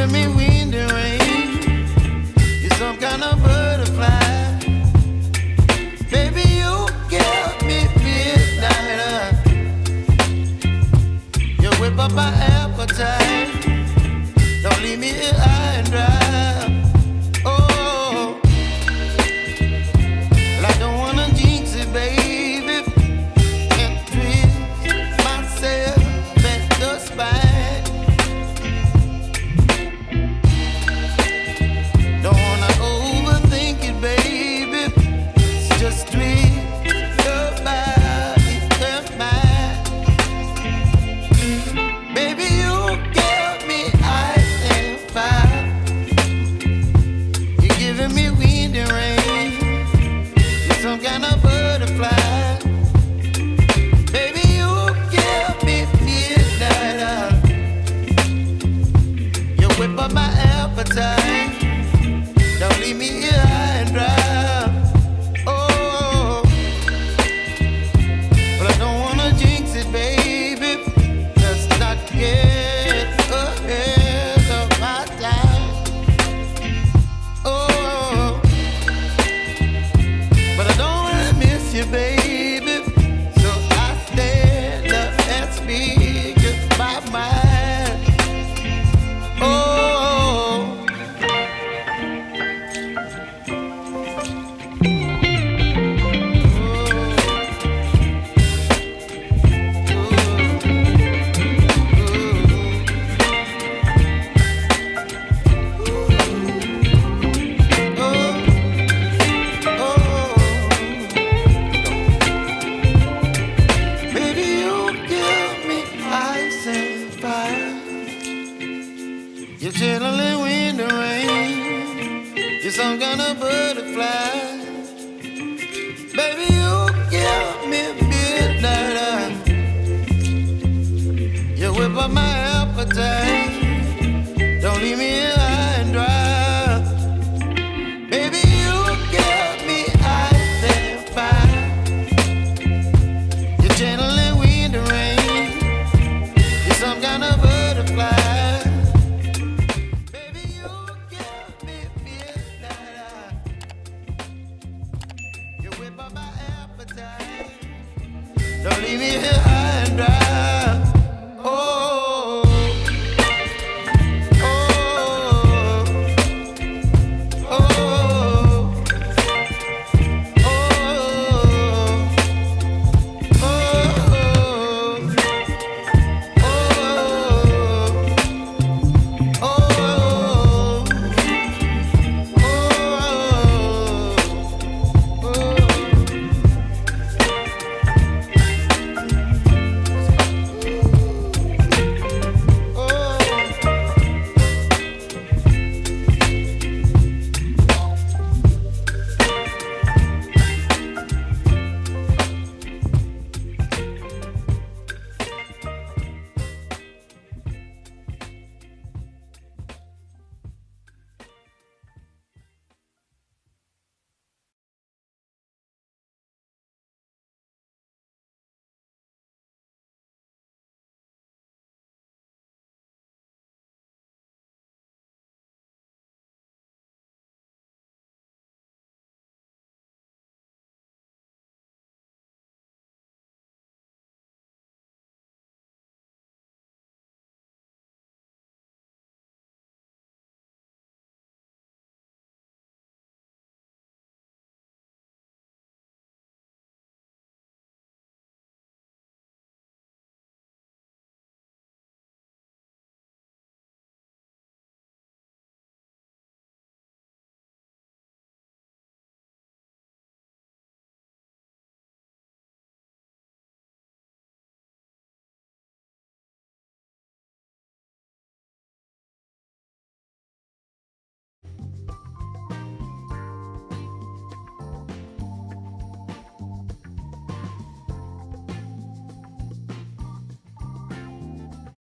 giving me wind and rain. You're some kind of butterfly. Baby, you give me midnight. You whip up my appetite. Don't leave me here high and dry. Oh, well, I don't wanna jinx it, baby, and twist myself at the spine. Don't wanna overthink it, baby. It's just twist your body and mine. Baby, you give me ice and fire. You're giving me wind and rain. You're some kind of butterfly. Baby, you give me midnight. You whip up my appetite. Don't leave me here high and dry. Oh, but I don't wanna jinx it, baby. Let's not get ahead of my time. Oh, but I don't wanna miss you, baby. So I stand up and speak my mind. Oh. Baby, you give me ice and fire. You're channeling wind and rain. You're some kind of butterfly. Baby, you give me midnight. You whip up my appetite. Don't leave me